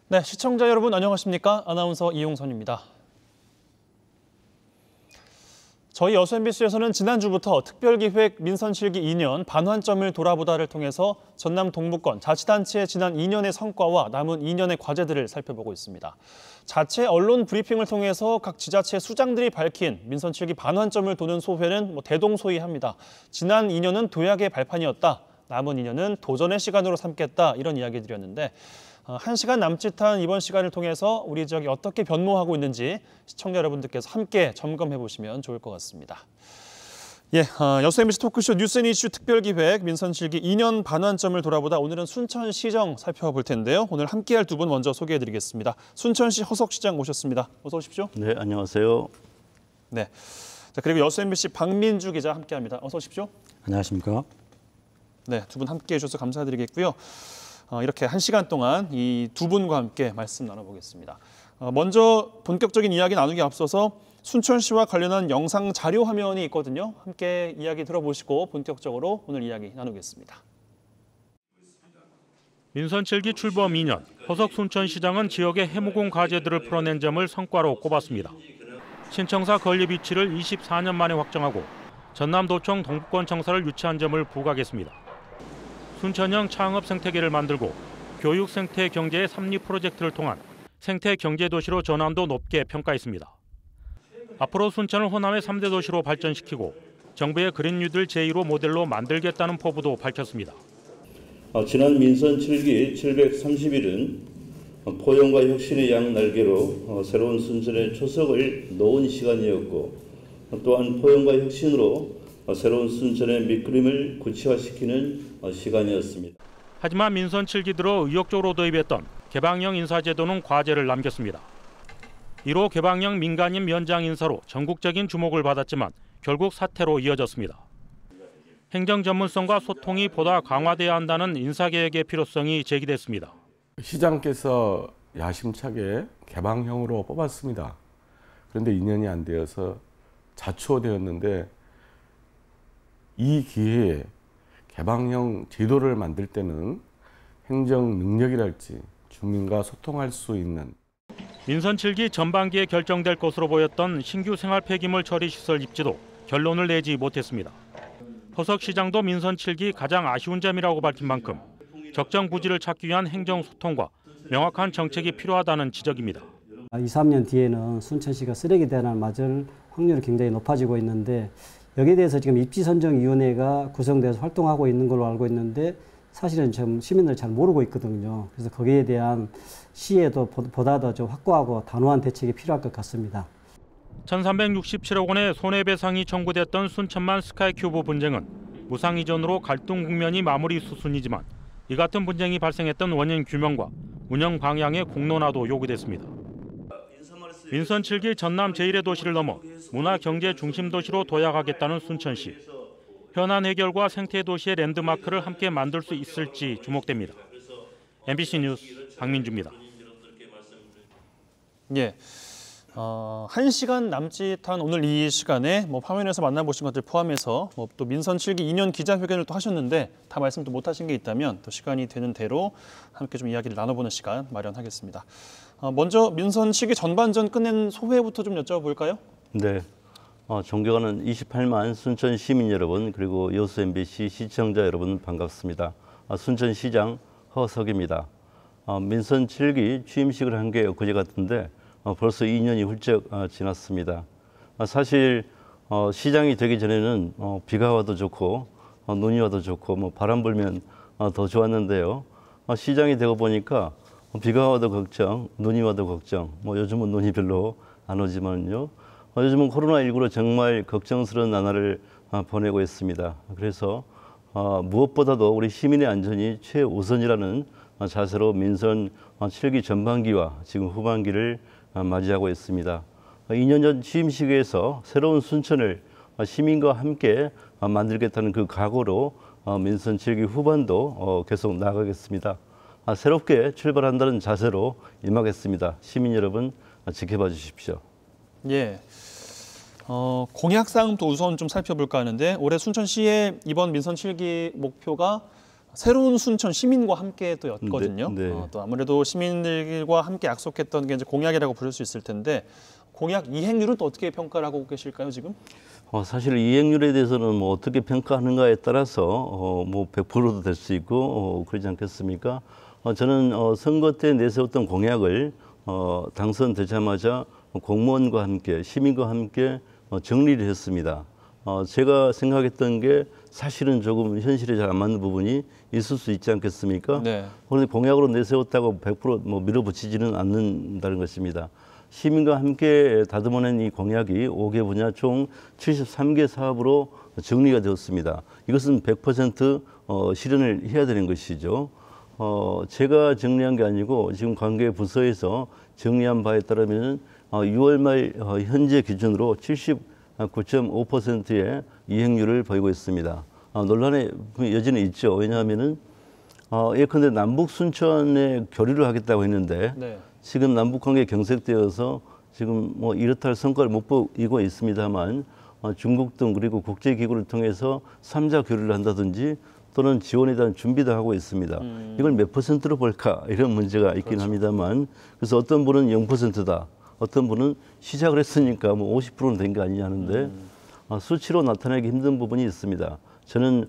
네, 시청자 여러분 안녕하십니까? 아나운서 이용선입니다. 저희 여수 MBC에서는 지난주부터 특별기획 민선 7기 2년 반환점을 돌아보다를 통해서 전남 동부권 자치단체의 지난 2년의 성과와 남은 2년의 과제들을 살펴보고 있습니다. 자체 언론 브리핑을 통해서 각 지자체 수장들이 밝힌 민선 7기 반환점을 도는 소회는 대동소이합니다. 지난 2년은 도약의 발판이었다. 남은 2년은 도전의 시간으로 삼겠다. 이런 이야기들이었는데 1시간 남짓한 이번 시간을 통해서 우리 지역이 어떻게 변모하고 있는지 시청자 여러분들께서 함께 점검해 보시면 좋을 것 같습니다. 예, 여수 MBC 토크쇼 뉴스 앤 이슈 특별기획 민선 7기 2년 반환점을 돌아보다 오늘은 순천시정 살펴볼 텐데요. 오늘 함께할 두 분 먼저 소개해드리겠습니다. 순천시 허석시장 모셨습니다. 어서 오십시오. 네, 안녕하세요. 네, 자 그리고 여수 MBC 박민주 기자 함께합니다. 어서 오십시오. 안녕하십니까. 네, 두 분 함께해 주셔서 감사드리겠고요. 이렇게 1시간 동안 이 두 분과 함께 말씀 나눠보겠습니다. 먼저 본격적인 이야기 나누기 앞서서 순천시와 관련한 영상 자료 화면이 있거든요. 함께 이야기 들어보시고 본격적으로 오늘 이야기 나누겠습니다. 민선 7기 출범 2년, 허석 순천시장은 지역의 해무공 과제들을 풀어낸 점을 성과로 꼽았습니다. 신청사 건립 위치를 24년 만에 확정하고 전남도청 동부권 청사를 유치한 점을 부각했습니다. 순천형 창업 생태계를 만들고 교육 생태 경제의 3리 프로젝트를 통한 생태 경제 도시로 전환도 높게 평가했습니다. 앞으로 순천을 호남의 3대 도시로 발전시키고 정부의 그린 뉴딜 제2로 모델로 만들겠다는 포부도 밝혔습니다. 지난 민선 7기 730일은 포용과 혁신의 양날개로 새로운 순천의 초석을 놓은 시간이었고 또한 포용과 혁신으로 새로운 순천의 밑그림을 구체화시키는 시간이었습니다. 하지만 민선 7기 들어 의욕적으로 도입했던 개방형 인사제도는 과제를 남겼습니다. 이로 개방형 민간인 면장 인사로 전국적인 주목을 받았지만 결국 사퇴로 이어졌습니다. 행정 전문성과 소통이 보다 강화돼야 한다는 인사개혁의 필요성이 제기됐습니다. 시장께서 야심차게 개방형으로 뽑았습니다. 그런데 2년이 안 되어서 자초되었는데 이 기회에 개방형 제도를 만들 때는 행정 능력이랄지 주민과 소통할 수 있는 민선 7기 전반기에 결정될 것으로 보였던 신규 생활 폐기물 처리 시설 입지도 결론을 내지 못했습니다. 허석 시장도 민선 7기 가장 아쉬운 점이라고 밝힌 만큼 적정 부지를 찾기 위한 행정 소통과 명확한 정책이 필요하다는 지적입니다. 2, 3년 뒤에는 순천시가 쓰레기 대란을 맞을 확률이 굉장히 높아지고 있는데 여기에 대해서 지금 입지선정위원회가 구성돼서 활동하고 있는 걸로 알고 있는데 사실은 지금 시민들이 잘 모르고 있거든요. 그래서 거기에 대한 시에도 보다 더 좀 확고하고 단호한 대책이 필요할 것 같습니다. 1367억 원의 손해배상이 청구됐던 순천만 스카이큐브 분쟁은 무상 이전으로 갈등 국면이 마무리 수순이지만 이 같은 분쟁이 발생했던 원인 규명과 운영 방향의 공론화도 요구됐습니다. 민선 7기 전남 제1의 도시를 넘어 문화 경제 중심 도시로 도약하겠다는 순천시. 현안 해결과 생태 도시의 랜드마크를 함께 만들 수 있을지 주목됩니다. MBC 뉴스 박민주입니다. 예, 1시간 남짓한 오늘 이 시간에 화면에서 만나보신 것들 포함해서 또 민선 7기 2년 기자회견을 또 하셨는데 다 말씀 또 못하신 게 있다면 또 시간이 되는 대로 함께 좀 이야기를 나눠보는 시간 마련하겠습니다. 먼저 민선 7기 전반전 끝낸 소회부터 좀 여쭤볼까요? 네, 존경하는 28만 순천 시민 여러분 그리고 여수 MBC 시청자 여러분 반갑습니다. 순천시장 허석입니다. 민선 7기 취임식을 한 게 엊그제 같은데 벌써 2년이 훌쩍 지났습니다. 사실 시장이 되기 전에는 비가 와도 좋고 눈이 와도 좋고 바람 불면 더 좋았는데요. 시장이 되고 보니까 비가 와도 걱정, 눈이 와도 걱정. 요즘은 눈이 별로 안 오지만요. 요즘은 코로나19로 정말 걱정스러운 나날을 보내고 있습니다. 그래서 무엇보다도 우리 시민의 안전이 최우선이라는 자세로 민선 7기 전반기와 지금 후반기를 맞이하고 있습니다. 2년 전 취임식에서 새로운 순천을 시민과 함께 만들겠다는 그 각오로 민선 7기 후반도 계속 나아가겠습니다. 새롭게 출발한다는 자세로 임하겠습니다. 시민 여러분 지켜봐 주십시오. 예, 공약사항도 우선 좀 살펴볼까 하는데 올해 순천시의 이번 민선 7기 목표가 새로운 순천 시민과 함께였거든요. 네, 네. 또 아무래도 시민들과 함께 약속했던 게 이제 공약이라고 부를 수 있을 텐데 공약 이행률은 또 어떻게 평가를 하고 계실까요, 지금? 사실 이행률에 대해서는 뭐 어떻게 평가하는가에 따라서 뭐 100%도 될 수 있고 그러지 않겠습니까? 저는 선거 때 내세웠던 공약을 당선되자마자 공무원과 함께 시민과 함께 정리를 했습니다. 제가 생각했던 게 사실은 조금 현실에 잘 안 맞는 부분이 있을 수 있지 않겠습니까? 네. 그런데 공약으로 내세웠다고 100% 밀어붙이지는 않는다는 것입니다. 시민과 함께 다듬어낸 이 공약이 5개 분야 총 73개 사업으로 정리가 되었습니다. 이것은 100% 실현을 해야 되는 것이죠. 제가 정리한 게 아니고 지금 관계 부서에서 정리한 바에 따르면 6월 말 현재 기준으로 79.5%의 이행률을 보이고 있습니다. 논란이 여전히 있죠. 왜냐하면은 예컨대 남북 순천에 교류를 하겠다고 했는데 네. 지금 남북 관계 경색되어서 지금 뭐 이렇다 할 성과를 못 보이고 있습니다만 중국 등 그리고 국제기구를 통해서 3자 교류를 한다든지 또는 지원에 대한 준비도 하고 있습니다. 이걸 몇 %로 볼까 이런 문제가 있긴 그렇죠. 합니다만 그래서 어떤 분은 0%다. 어떤 분은 시작을 했으니까 뭐 50%는 된 게 아니냐는데 수치로 나타내기 힘든 부분이 있습니다. 저는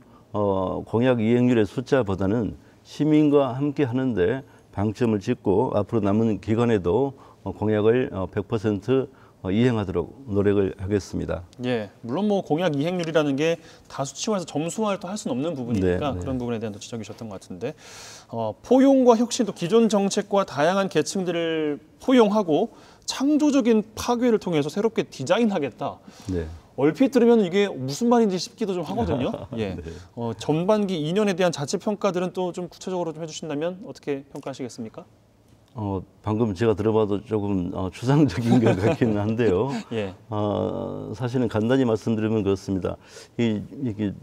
공약 이행률의 숫자보다는 시민과 함께 하는데 방점을 짓고 앞으로 남은 기간에도 공약을 100% 이행하도록 노력을 하겠습니다. 예, 물론 뭐 공약 이행률이라는 게 다 수치화해서 점수화를 또 할 수는 없는 부분이니까 네. 그런 부분에 대한 또 지적이셨던 것 같은데 포용과 혁신도 기존 정책과 다양한 계층들을 포용하고 창조적인 파괴를 통해서 새롭게 디자인하겠다. 네. 얼핏 들으면 이게 무슨 말인지 싶기도 좀 하거든요. 예. 네. 전반기 2년에 대한 자체 평가들은 또 좀 구체적으로 좀 해주신다면 어떻게 평가하시겠습니까? 방금 제가 들어봐도 조금 추상적인 것 같기는 한데요. 예. 사실은 간단히 말씀드리면 그렇습니다. 이게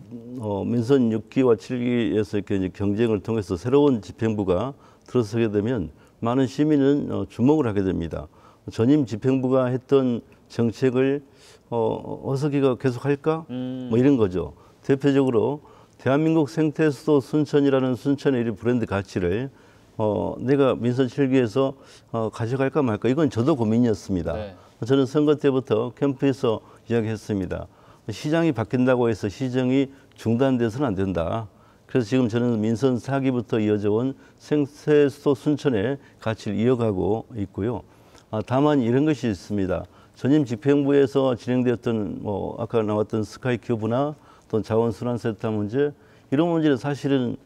민선 6기와 7기에서 이렇게 이제 경쟁을 통해서 새로운 집행부가 들어서게 되면 많은 시민은 주목을 하게 됩니다. 전임 집행부가 했던 정책을 어서기가 계속할까? 뭐 이런 거죠. 대표적으로 대한민국 생태수도 순천이라는 순천의 이 브랜드 가치를 내가 민선 7기에서 가져갈까 말까 이건 저도 고민이었습니다. 네. 저는 선거 때부터 캠프에서 이야기했습니다. 시장이 바뀐다고 해서 시정이 중단돼서는 안 된다. 그래서 지금 저는 민선 4기부터 이어져 온 생태수도 순천의 가치를 이어가고 있고요. 다만 이런 것이 있습니다. 전임 집행부에서 진행되었던 아까 나왔던 스카이큐브나 또 자원순환센터 문제 이런 문제는 사실은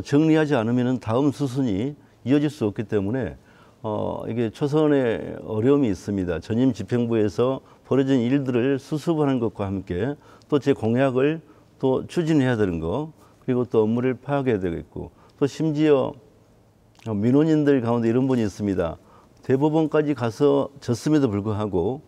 정리하지 않으면 다음 수순이 이어질 수 없기 때문에 이게 초선의 어려움이 있습니다. 전임 집행부에서 벌어진 일들을 수습하는 것과 함께 또 제 공약을 또 추진해야 되는 거 그리고 또 업무를 파악해야 되겠고 또 심지어 민원인들 가운데 이런 분이 있습니다. 대법원까지 가서 졌음에도 불구하고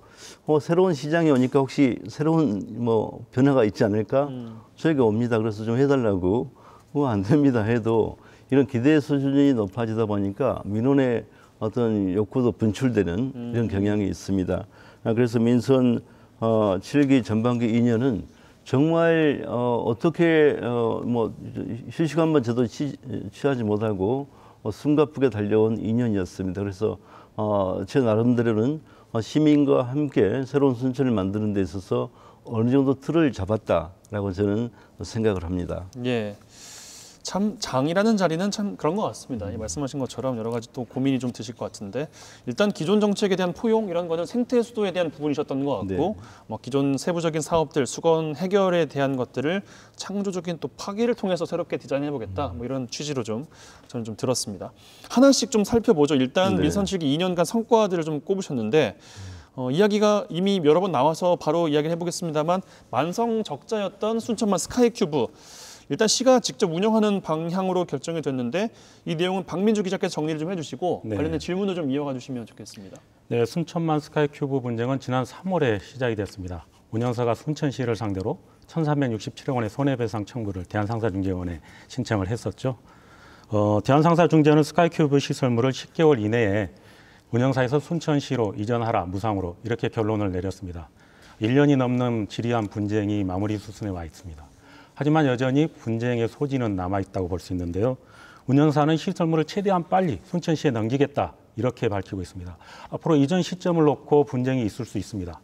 새로운 시장이 오니까 혹시 새로운 변화가 있지 않을까? 저에게 옵니다. 그래서 좀 해달라고. 안 됩니다 해도 이런 기대 수준이 높아지다 보니까 민원의 어떤 욕구도 분출되는 이런 경향이 있습니다. 그래서 민선 7기 전반기 2년은 정말 어떻게 휴식 한번 저도 취하지 못하고 숨가쁘게 달려온 2년이었습니다. 그래서 제 나름대로는 시민과 함께 새로운 순천을 만드는 데 있어서 어느 정도 틀을 잡았다라고 저는 생각을 합니다. 예. 참 장이라는 자리는 참 그런 것 같습니다. 말씀하신 것처럼 여러 가지 또 고민이 좀 드실 것 같은데 일단 기존 정책에 대한 포용 이런 거는 생태 수도에 대한 부분이셨던 것 같고 네. 기존 세부적인 사업들 수건 해결에 대한 것들을 창조적인 또 파괴를 통해서 새롭게 디자인해 보겠다 이런 취지로 좀 저는 좀 들었습니다. 하나씩 좀 살펴보죠. 일단 네. 민선 7기 2년간 성과들을 좀 꼽으셨는데 이야기가 이미 여러 번 나와서 바로 이야기를 해보겠습니다만 만성 적자였던 순천만 스카이큐브 일단 시가 직접 운영하는 방향으로 결정이 됐는데 이 내용은 박민주 기자께서 정리를 좀 해주시고 네. 관련된 질문을 좀 이어가 주시면 좋겠습니다. 네, 순천만 스카이큐브 분쟁은 지난 3월에 시작이 됐습니다. 운영사가 순천시를 상대로 1,367억 원의 손해배상 청구를 대한상사중재원에 신청을 했었죠. 대한상사중재원은 스카이큐브 시설물을 10개월 이내에 운영사에서 순천시로 이전하라 무상으로 이렇게 결론을 내렸습니다. 1년이 넘는 지리한 분쟁이 마무리 수순에 와 있습니다. 하지만 여전히 분쟁의 소지는 남아있다고 볼 수 있는데요. 운영사는 시설물을 최대한 빨리 순천시에 넘기겠다 이렇게 밝히고 있습니다. 앞으로 이전 시점을 놓고 분쟁이 있을 수 있습니다.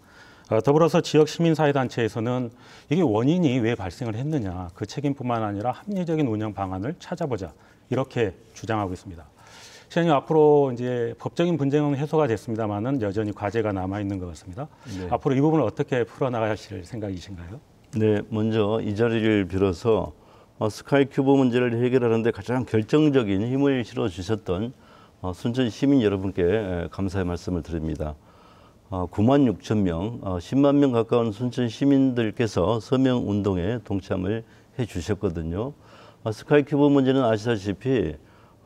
더불어서 지역 시민사회단체에서는 이게 원인이 왜 발생을 했느냐, 그 책임뿐만 아니라 합리적인 운영 방안을 찾아보자 이렇게 주장하고 있습니다. 시장님, 앞으로 이제 법적인 분쟁은 해소가 됐습니다만은 여전히 과제가 남아 있는 것 같습니다. 네. 앞으로 이 부분을 어떻게 풀어나가실 생각이신가요? 네, 먼저 이 자리를 빌어서 스카이큐브 문제를 해결하는 데 가장 결정적인 힘을 실어주셨던 순천 시민 여러분께 감사의 말씀을 드립니다. 9만 6천 명, 10만 명 가까운 순천 시민들께서 서명 운동에 동참을 해 주셨거든요. 스카이큐브 문제는 아시다시피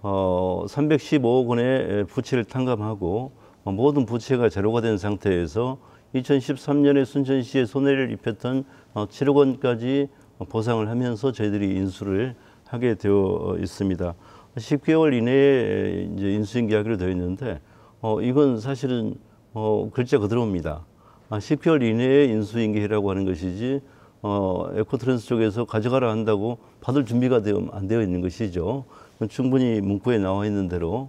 315억 원의 부채를 탕감하고 모든 부채가 제로가 된 상태에서 2013년에 순천시에 손해를 입혔던 7억 원까지 보상을 하면서 저희들이 인수를 하게 되어 있습니다. 10개월 이내에 이제 인수인계하기로 되어 있는데 이건 사실은 글자 그대로입니다. 10개월 이내에 인수인계라고 하는 것이지 에코트랜스 쪽에서 가져가라 한다고 받을 준비가 안 되어 있는 것이죠. 충분히 문구에 나와 있는 대로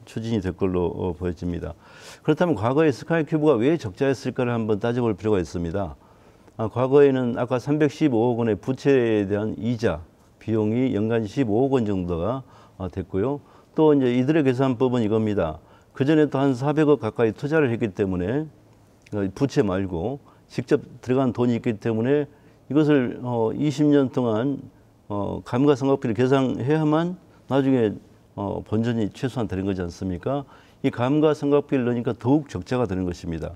추진이 될 걸로 보여집니다. 그렇다면 과거에 스카이큐브가 왜 적자였을까를 한번 따져볼 필요가 있습니다. 과거에는 아까 315억 원의 부채에 대한 이자 비용이 연간 15억 원 정도가 됐고요. 또 이제 이들의 계산법은 이겁니다. 그 전에 또 한 400억 가까이 투자를 했기 때문에 부채 말고 직접 들어간 돈이 있기 때문에 이것을 20년 동안 감가상각비를 계산해야만 나중에 본전이 최소한 되는 거지 않습니까? 이 감가상각비를 넣으니까 더욱 적자가 되는 것입니다.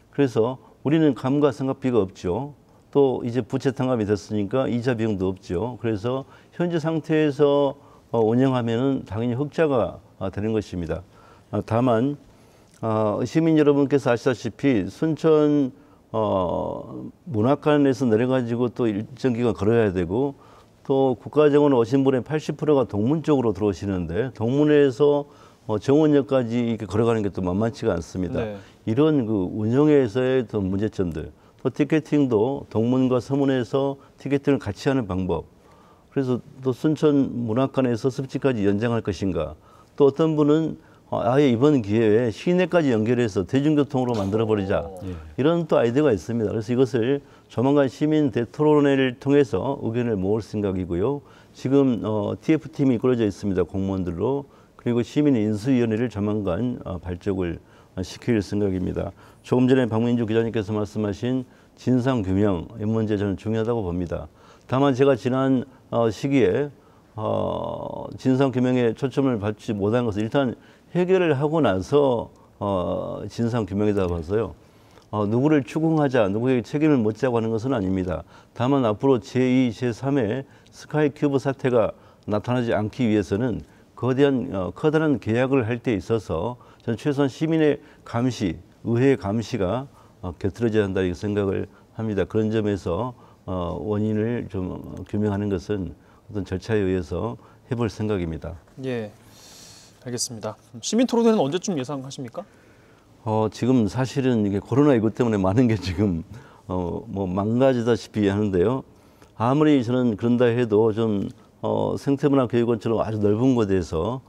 그래서 우리는 감가상각비가 없죠. 또 이제 부채 탕감이 됐으니까 이자 비용도 없죠. 그래서 현재 상태에서 운영하면은 당연히 흑자가 되는 것입니다. 다만 시민 여러분께서 아시다시피 순천 문학관에서 내려가지고 또 일정 기간 걸어야 되고 또 국가정원 오신 분의 80%가 동문 쪽으로 들어오시는데 동문에서 정원역까지 이렇게 걸어가는 게 또 만만치가 않습니다. 네. 이런 그 운영에서의 또 문제점들, 또 티켓팅도 동문과 서문에서 티켓팅을 같이 하는 방법. 그래서 또 순천 문학관에서 습지까지 연장할 것인가. 또 어떤 분은 아예 이번 기회에 시내까지 연결해서 대중교통으로 만들어버리자. 이런 또 아이디어가 있습니다. 그래서 이것을 조만간 시민 대토론회를 통해서 의견을 모을 생각이고요. 지금 TF팀이 꾸려져 있습니다. 공무원들로. 그리고 시민인수위원회를 조만간 발족을 시킬 생각입니다. 조금 전에 박민주 기자님께서 말씀하신 진상규명, 이 문제 저는 중요하다고 봅니다. 다만 제가 지난 시기에 진상규명에 초점을 받지 못한 것은 일단 해결을 하고 나서 진상규명이다 봐서요. 누구를 추궁하자, 누구에게 책임을 묻자고 하는 것은 아닙니다. 다만 앞으로 제2, 제3의 스카이큐브 사태가 나타나지 않기 위해서는 거대한 커다란 계약을 할 때 있어서 저는 최소한 시민의 감시, 의회의 감시가 곁들여져야 한다 이렇게 생각을 합니다. 그런 점에서 원인을 좀 규명하는 것은 어떤 절차에 의해서 해볼 생각입니다. 예, 알겠습니다. 시민 토론회는 언제쯤 예상하십니까? 지금 사실은 이게 코로나19 때문에 많은 게 지금 뭐 망가지다시피 하는데요. 아무리 저는 그런다 해도 좀 생태문화교육원처럼 아주 넓은 곳에서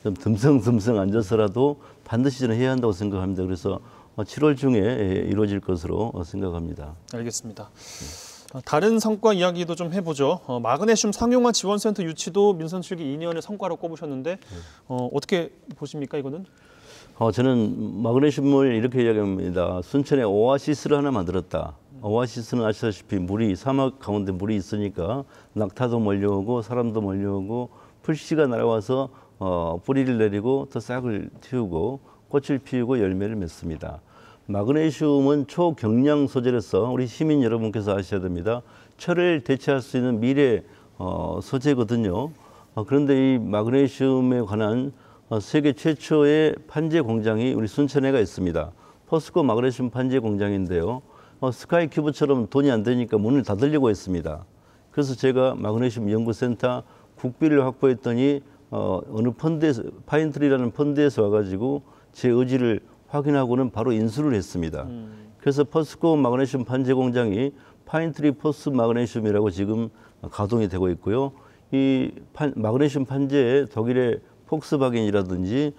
좀 듬성듬성 앉아서라도 반드시 저는 해야 한다고 생각합니다. 그래서 7월 중에 이루어질 것으로 생각합니다. 알겠습니다. 다른 성과 이야기도 좀 해보죠. 마그네슘 상용화 지원센터 유치도 민선 7기 2년의 성과로 꼽으셨는데 어떻게 보십니까 이거는? 저는 마그네슘을 이렇게 이야기합니다. 순천에 오아시스를 하나 만들었다. 오아시스는 아시다시피 물이 사막 가운데 물이 있으니까 낙타도 몰려오고 사람도 몰려오고 풀씨가 날아와서 뿌리를 내리고 또 싹을 틔우고 꽃을 피우고 열매를 맺습니다. 마그네슘은 초경량 소재로서 우리 시민 여러분께서 아셔야 됩니다. 철을 대체할 수 있는 미래 소재거든요. 그런데 이 마그네슘에 관한 세계 최초의 판재 공장이 우리 순천에가 있습니다. 포스코 마그네슘 판재 공장인데요. 스카이큐브처럼 돈이 안 되니까 문을 닫으려고 했습니다. 그래서 제가 마그네슘 연구센터 국비를 확보했더니 어느 펀드에서 파인트리라는 펀드에서 와가지고 제 의지를 확인하고는 바로 인수를 했습니다. 그래서 포스코 마그네슘 판재 공장이 파인트리 포스 마그네슘이라고 지금 가동이 되고 있고요. 이 마그네슘 판재에 독일의 폭스바겐이라든지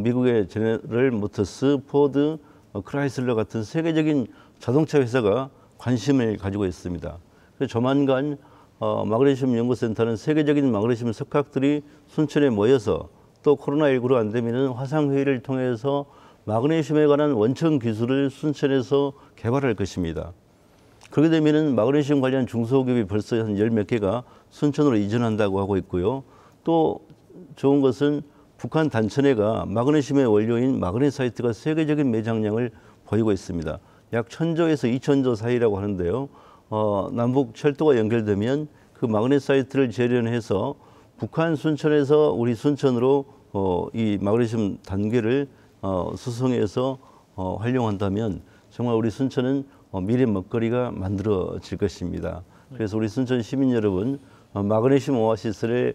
미국의 제너럴 모터스, 포드, 크라이슬러 같은 세계적인 자동차 회사가 관심을 가지고 있습니다. 그래서 조만간 마그네슘 연구센터는 세계적인 마그네슘 석학들이 순천에 모여서 또 코로나19로 안 되면 화상회의를 통해서 마그네슘에 관한 원천 기술을 순천에서 개발할 것입니다. 그렇게 되면 마그네슘 관련 중소기업이 벌써 한 10몇 개가 순천으로 이전한다고 하고 있고요. 또 좋은 것은 북한 단천해가 마그네슘의 원료인 마그네사이트가 세계적인 매장량을 보이고 있습니다. 약 1000조에서 2000조 사이라고 하는데요. 남북 철도가 연결되면 그 마그네사이트를 재련해서 북한 순천에서 우리 순천으로 이 마그네슘 단계를 수송해서 활용한다면 정말 우리 순천은 미래 먹거리가 만들어질 것입니다. 그래서 우리 순천 시민 여러분 마그네슘 오아시스를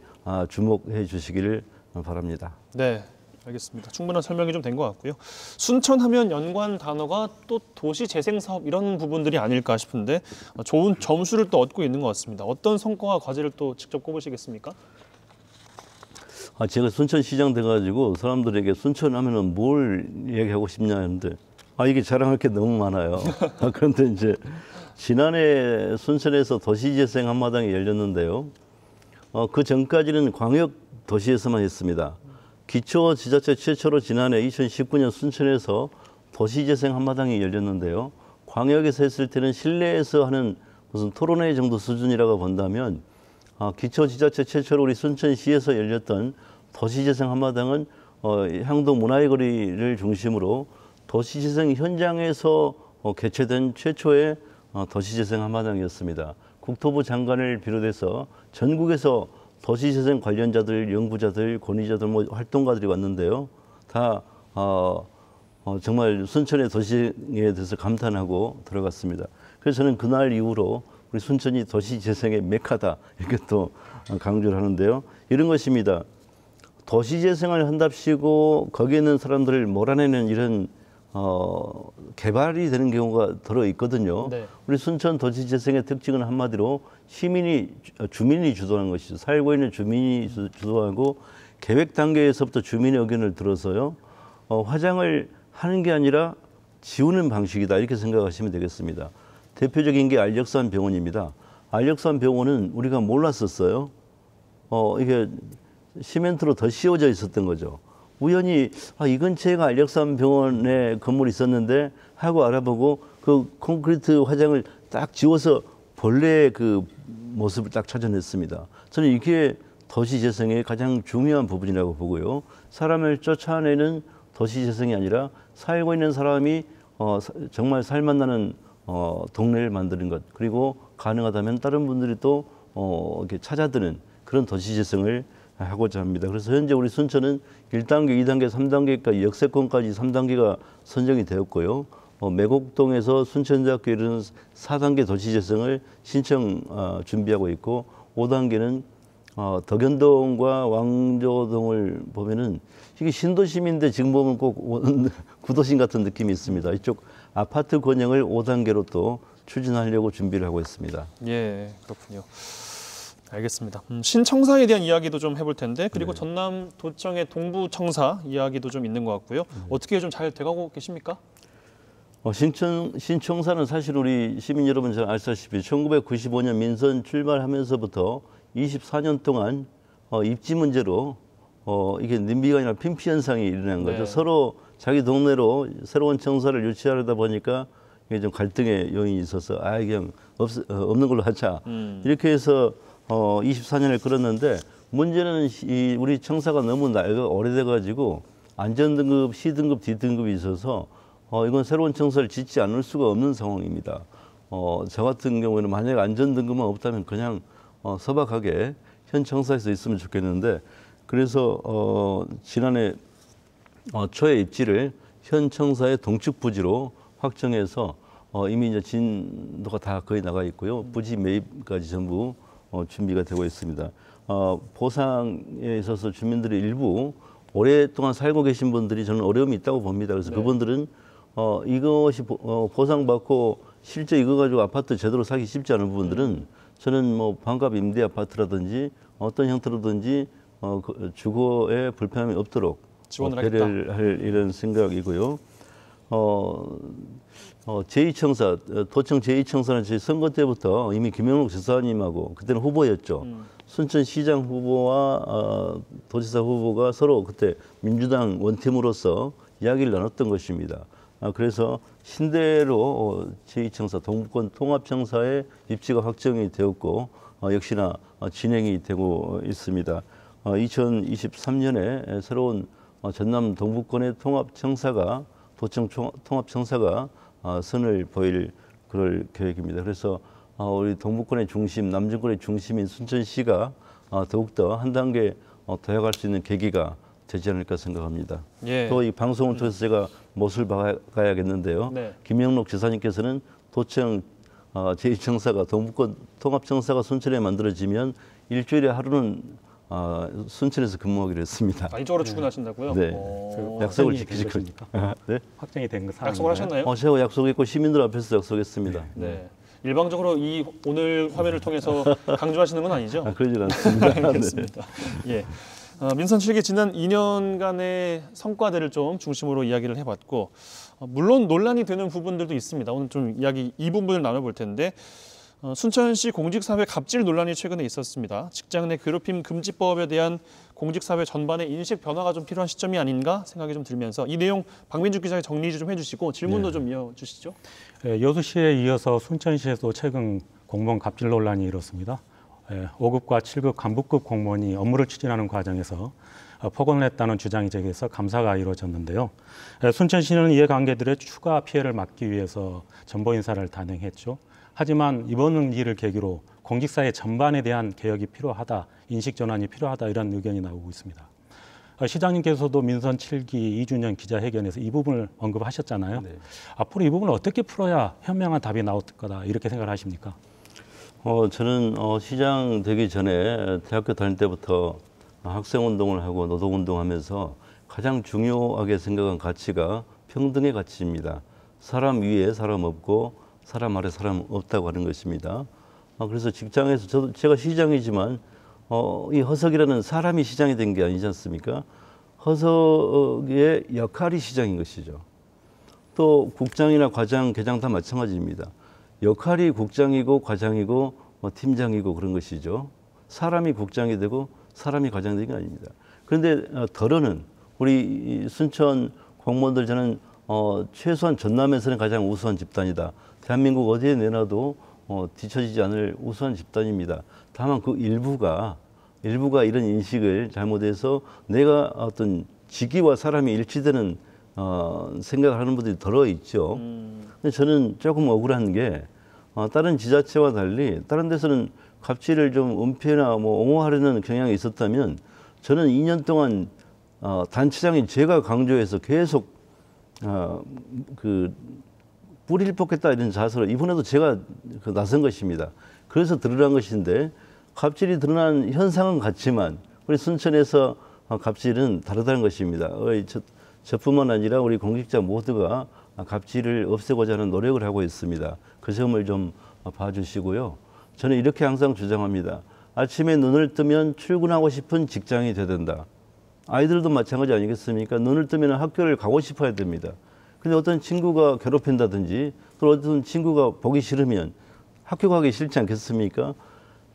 주목해 주시기를 바랍니다. 네, 알겠습니다. 충분한 설명이 좀 된 것 같고요. 순천하면 연관 단어가 또 도시 재생 사업 이런 부분들이 아닐까 싶은데 좋은 점수를 또 얻고 있는 것 같습니다. 어떤 성과와 과제를 또 직접 꼽으시겠습니까? 제가 순천시장 돼가지고 사람들에게 순천하면은 뭘 얘기하고 싶냐 했는데 이게 자랑할 게 너무 많아요. 그런데 이제 지난해 순천에서 도시재생 한마당이 열렸는데요. 그 전까지는 광역 도시에서만 했습니다. 기초지자체 최초로 지난해 2019년 순천에서 도시재생 한마당이 열렸는데요. 광역에서 했을 때는 실내에서 하는 무슨 토론회 정도 수준이라고 본다면 기초지자체 최초로 우리 순천시에서 열렸던 도시재생 한마당은 향동 문화의 거리를 중심으로 도시재생 현장에서 개최된 최초의 도시재생 한마당이었습니다. 국토부 장관을 비롯해서 전국에서 도시재생 관련자들, 연구자들, 권위자들, 활동가들이 왔는데요. 다 정말 순천의 도시재생에 대해서 감탄하고 들어갔습니다. 그래서 저는 그날 이후로 우리 순천이 도시재생의 메카다 이렇게 또 강조를 하는데요. 이런 것입니다. 도시재생을 한답시고 거기에 있는 사람들을 몰아내는 이런 개발이 되는 경우가 들어 있거든요. 네. 우리 순천 도시재생의 특징은 한마디로 주민이 주도하는 것이죠. 살고 있는 주민이 주도하고 계획 단계에서부터 주민의 의견을 들어서요. 화장을 하는 게 아니라 지우는 방식이다 이렇게 생각하시면 되겠습니다. 대표적인 게 알력산 병원입니다. 알력산 병원은 우리가 몰랐었어요. 이게 시멘트로 더 씌워져 있었던 거죠. 우연히 이 근처에가 알력산 병원에 건물이 있었는데 하고 알아보고 그 콘크리트 화장을 딱 지워서 본래의 그 모습을 딱 찾아냈습니다. 저는 이게 도시재생의 가장 중요한 부분이라고 보고요. 사람을 쫓아내는 도시재생이 아니라 살고 있는 사람이 정말 살맛나는 동네를 만드는 것, 그리고 가능하다면 다른 분들이 또 이렇게 찾아드는 그런 도시재생을 하고자 합니다. 그래서 현재 우리 순천은 1단계, 2단계, 3단계까지 역세권까지 3단계가 선정이 되었고요. 매곡동에서 순천대학교 이르는 4단계 도시재생을 신청 준비하고 있고 5단계는 덕연동과 왕조동을 보면은 이게 신도심인데 지금 보면 꼭 구도심 같은 느낌이 있습니다. 이쪽 아파트 권역을 5단계로 또 추진하려고 준비를 하고 있습니다. 예, 그렇군요. 알겠습니다. 신청사에 대한 이야기도 좀 해볼 텐데 그리고 네. 전남도청의 동부청사 이야기도 좀 있는 것 같고요. 어떻게 좀 잘 돼가고 계십니까? 신청사는 사실 우리 시민 여러분 잘 아시다시피 1995년 민선 출발하면서부터 24년 동안 입지 문제로 이게 nim비가 아니라 핀피 현상이 일어난 거죠. 네. 서로 자기 동네로 새로운 청사를 유치하려다 보니까 이게 좀 갈등의 요인이 있어서 그냥 없는 걸로 하자. 이렇게 해서 24년을 끌었는데 문제는 우리 청사가 너무 나이가 오래돼 가지고 안전등급, C등급, D등급이 있어서 이건 새로운 청사를 짓지 않을 수가 없는 상황입니다. 저 같은 경우에는 만약에 안전등급만 없다면 그냥 소박하게 현 청사에서 있으면 좋겠는데 그래서 지난해 초에 입지를 현 청사의 동측 부지로 확정해서 이미 이제 진도가 다 거의 나가 있고요. 부지 매입까지 전부 준비가 되고 있습니다. 보상에 있어서 주민들이 일부 오랫동안 살고 계신 분들이 저는 어려움이 있다고 봅니다. 그래서 네. 그분들은 이것이 보상받고 실제 이거 가지고 아파트 제대로 사기 쉽지 않은 부분들은 저는 뭐 반값 임대 아파트라든지 어떤 형태로든지 주거에 불편함이 없도록 지원을 배려를 할 이런 생각이고요. 제2청사, 도청 제2청사는 저희 선거 때부터 이미 김영록 지사님하고 그때는 후보였죠. 순천시장 후보와 도지사 후보가 서로 그때 민주당 원팀으로서 이야기를 나눴던 것입니다. 그래서 신대로 제2청사 동북권 통합청사의 입지가 확정이 되었고 역시나 진행이 되고 있습니다. 2023년에 새로운 전남 동북권의 통합청사가 도청 통합청사가 선을 보일 그럴 계획입니다. 그래서 우리 동북권의 중심, 남중권의 중심인 순천시가 더욱더 한 단계 도약할 수 있는 계기가 되지 않을까 생각합니다. 예. 또 이 방송을 통해서 제가 못을 박아야겠는데요. 네. 김영록 지사님께서는 도청 제2청사가 동북권 통합청사가 순천에 만들어지면 일주일에 하루는 순천에서 근무하기로 했습니다. 이쪽으로 출근하신다고요? 네. 약속을 지키실 것입니까? 네? 확정이 된 사항인가요? 약속을 하셨나요? 제가 약속했고 시민들 앞에서 약속했습니다. 네. 일방적으로 이 오늘 화면을 통해서 강조하시는 건 아니죠? 그러질 않습니다. 알겠습니다. 예. 민선 7기 지난 2년간의 성과들을 좀 중심으로 이야기를 해봤고 물론 논란이 되는 부분들도 있습니다. 오늘 좀 이야기 이 부분을 나눠볼 텐데 순천시 공직사회 갑질 논란이 최근에 있었습니다. 직장 내 괴롭힘 금지법에 대한 공직사회 전반의 인식 변화가 좀 필요한 시점이 아닌가 생각이 좀 들면서 이 내용 박민주 기자가 정리 좀 해주시고 질문도 좀 이어주시죠. 여수시에 이어서 순천시에도 최근 공무원 갑질 논란이 일었습니다. 5급과 7급 간부급 공무원이 업무를 추진하는 과정에서 폭언을 했다는 주장이 제기해서 감사가 이루어졌는데요. 순천시는 이해관계들의 추가 피해를 막기 위해서 전보 인사를 단행했죠. 하지만 이번 일을 계기로 공직사회 전반에 대한 개혁이 필요하다, 인식 전환이 필요하다 이런 의견이 나오고 있습니다. 시장님께서도 민선 7기 2주년 기자회견에서 이 부분을 언급하셨잖아요. 네. 앞으로 이 부분을 어떻게 풀어야 현명한 답이 나올 거다 이렇게 생각을 하십니까? 저는 시장 되기 전에 대학교 다닐 때부터 학생운동을 하고 노동운동하면서 가장 중요하게 생각한 가치가 평등의 가치입니다. 사람 위에 사람 없고 사람 아래 사람 없다고 하는 것입니다. 그래서 직장에서 제가 시장이지만 이 허석이라는 사람이 시장이 된 게 아니지 않습니까? 허석의 역할이 시장인 것이죠. 또 국장이나 과장, 계장 다 마찬가지입니다. 역할이 국장이고 과장이고 팀장이고 그런 것이죠. 사람이 국장이 되고 사람이 과장이 되는 게 아닙니다. 그런데 덜어는 우리 순천 공무원들 저는 최소한 전남에서는 가장 우수한 집단이다. 대한민국 어디에 내놔도 뒤처지지 않을 우수한 집단입니다. 다만 그 일부가 이런 인식을 잘못해서 내가 어떤 직위와 사람이 일치되는 생각을 하는 분들이 덜어 있죠. 근데 저는 조금 억울한 게 다른 지자체와 달리 다른 데서는 갑질을 좀 은폐나 옹호하려는 경향이 있었다면 저는 2년 동안 단체장인 제가 강조해서 계속 뿌리를 뽑겠다 이런 자세로 이번에도 제가 나선 것입니다. 그래서 드러난 것인데 갑질이 드러난 현상은 같지만 우리 순천에서 갑질은 다르다는 것입니다. 저뿐만 아니라 우리 공직자 모두가 갑질을 없애고자 하는 노력을 하고 있습니다. 그 점을 좀 봐주시고요. 저는 이렇게 항상 주장합니다. 아침에 눈을 뜨면 출근하고 싶은 직장이 돼야 된다. 아이들도 마찬가지 아니겠습니까? 눈을 뜨면 학교를 가고 싶어야 됩니다. 근데 어떤 친구가 괴롭힌다든지 또 어떤 친구가 보기 싫으면 학교 가기 싫지 않겠습니까?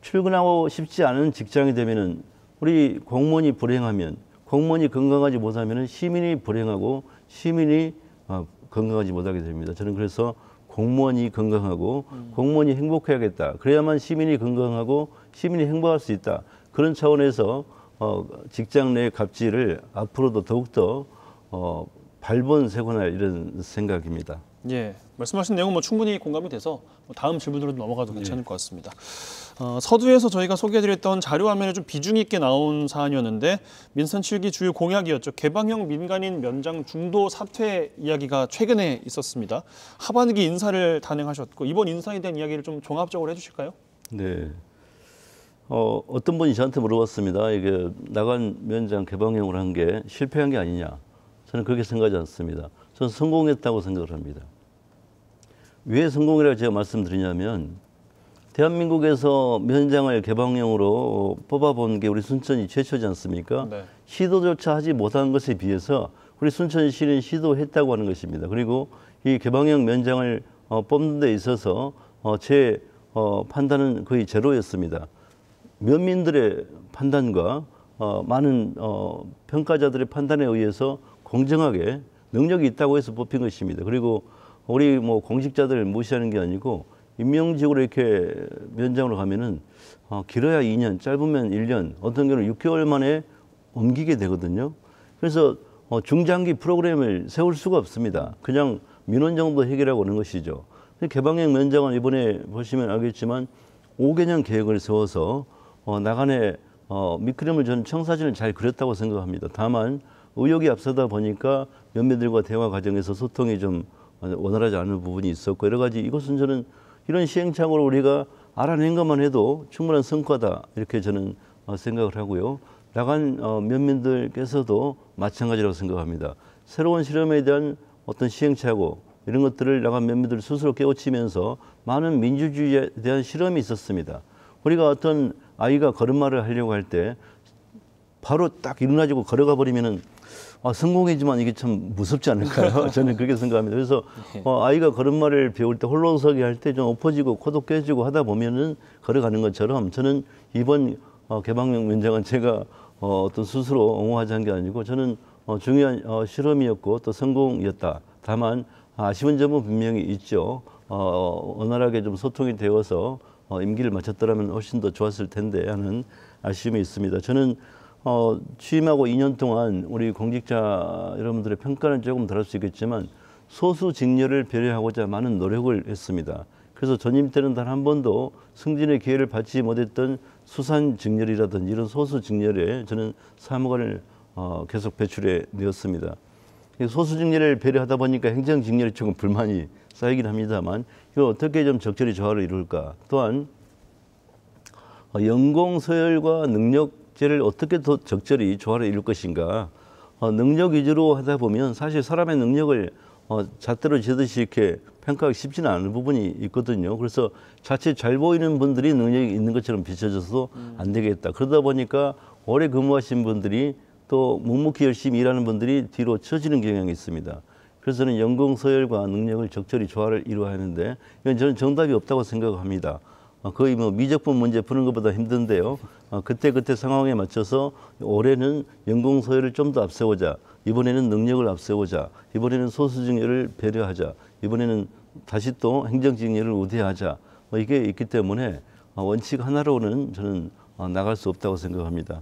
출근하고 싶지 않은 직장이 되면은 우리 공무원이 불행하면 공무원이 건강하지 못하면 시민이 불행하고 시민이 건강하지 못하게 됩니다. 저는 그래서 공무원이 건강하고 공무원이 행복해야겠다. 그래야만 시민이 건강하고 시민이 행복할 수 있다. 그런 차원에서 직장 내 갑질을 앞으로도 더욱더 발본색원할 이런 생각입니다. 예, 말씀하신 내용은 충분히 공감이 돼서 다음 질문으로 넘어가도 괜찮을 것 같습니다. 서두에서 저희가 소개해드렸던 자료 화면에 좀 비중 있게 나온 사안이었는데 민선 7기 주요 공약이었죠. 개방형 민간인 면장 중도 사퇴 이야기가 최근에 있었습니다. 하반기 인사를 단행하셨고 이번 인사에 대한 이야기를 좀 종합적으로 해주실까요? 네. 어떤 분이 저한테 물어봤습니다. 이게 나간 면장 개방형으로 한 게 실패한 게 아니냐. 저는 그렇게 생각하지 않습니다. 저는 성공했다고 생각을 합니다. 왜 성공이라고 제가 말씀드리냐면 대한민국에서 면장을 개방형으로 뽑아본 게 우리 순천이 최초지 않습니까? 네. 시도조차 하지 못한 것에 비해서 우리 순천시는 시도했다고 하는 것입니다. 그리고 이 개방형 면장을 뽑는 데 있어서 제 판단은 거의 제로였습니다. 면민들의 판단과 많은 평가자들의 판단에 의해서 공정하게 능력이 있다고 해서 뽑힌 것입니다. 그리고 우리 뭐 공직자들을 무시하는 게 아니고 임명직으로 이렇게 면장으로 가면은 길어야 2년, 짧으면 1년, 어떤 경우는 6개월 만에 옮기게 되거든요. 그래서 중장기 프로그램을 세울 수가 없습니다. 그냥 민원 정도 해결하고 오는 것이죠. 개방형 면장은 이번에 보시면 알겠지만 5개년 계획을 세워서 나간에 밑그림을 저는 청사진을 잘 그렸다고 생각합니다. 다만 의욕이 앞서다 보니까 면민들과 대화 과정에서 소통이 좀 원활하지 않은 부분이 있었고 여러 가지 이것은 저는 이런 시행착오를 우리가 알아낸 것만 해도 충분한 성과다 이렇게 저는 생각을 하고요. 나간 면민들께서도 마찬가지라고 생각합니다. 새로운 실험에 대한 어떤 시행착오 이런 것들을 나간 면민들 스스로 깨우치면서 많은 민주주의에 대한 실험이 있었습니다. 우리가 어떤 아이가 걸음마를 하려고 할 때 바로 딱 일어나지고 걸어가 버리면은 성공이지만 이게 참 무섭지 않을까요? 저는 그렇게 생각합니다. 그래서 아이가 걸음마를 배울 때 홀로서기 할 때 좀 엎어지고 코도 깨지고 하다 보면은 걸어가는 것처럼 저는 이번 개방형 면장은 제가 어떤 스스로 옹호하지 한 게 아니고 저는 중요한 실험이었고 또 성공이었다. 다만 아쉬운 점은 분명히 있죠. 원활하게 좀 소통이 되어서 임기를 마쳤더라면 훨씬 더 좋았을 텐데 하는 아쉬움이 있습니다. 저는 취임하고 2년 동안 우리 공직자 여러분들의 평가는 조금 다를 수 있겠지만 소수 직렬을 배려하고자 많은 노력을 했습니다. 그래서 전임 때는 단 한 번도 승진의 기회를 받지 못했던 수산 직렬이라든지 이런 소수 직렬에 저는 사무관을 계속 배출해 내었습니다. 소수 직렬을 배려하다 보니까 행정 직렬이 조금 불만이 쌓이긴 합니다만 이거 어떻게 좀 적절히 조화를 이룰까. 또한 연공 서열과 능력제를 어떻게 더 적절히 조화를 이룰 것인가. 능력 위주로 하다 보면 사실 사람의 능력을 잣대로 지듯이 이렇게 평가하기 쉽지는 않은 부분이 있거든요. 그래서 자칫 잘 보이는 분들이 능력이 있는 것처럼 비춰져서 안 되겠다. 그러다 보니까 오래 근무하신 분들이 또 묵묵히 열심히 일하는 분들이 뒤로 처지는 경향이 있습니다. 그래서 저는 연공 서열과 능력을 적절히 조화를 이루어야 하는데 이건 저는 정답이 없다고 생각합니다. 거의 뭐 미적분 문제 푸는 것보다 힘든데요. 그때 상황에 맞춰서 올해는 연공 서열을 좀 더 앞세우자. 이번에는 능력을 앞세우자. 이번에는 소수 직렬을 배려하자. 이번에는 다시 또 행정 직렬을 우대하자. 이게 있기 때문에 원칙 하나로는 저는 나갈 수 없다고 생각합니다.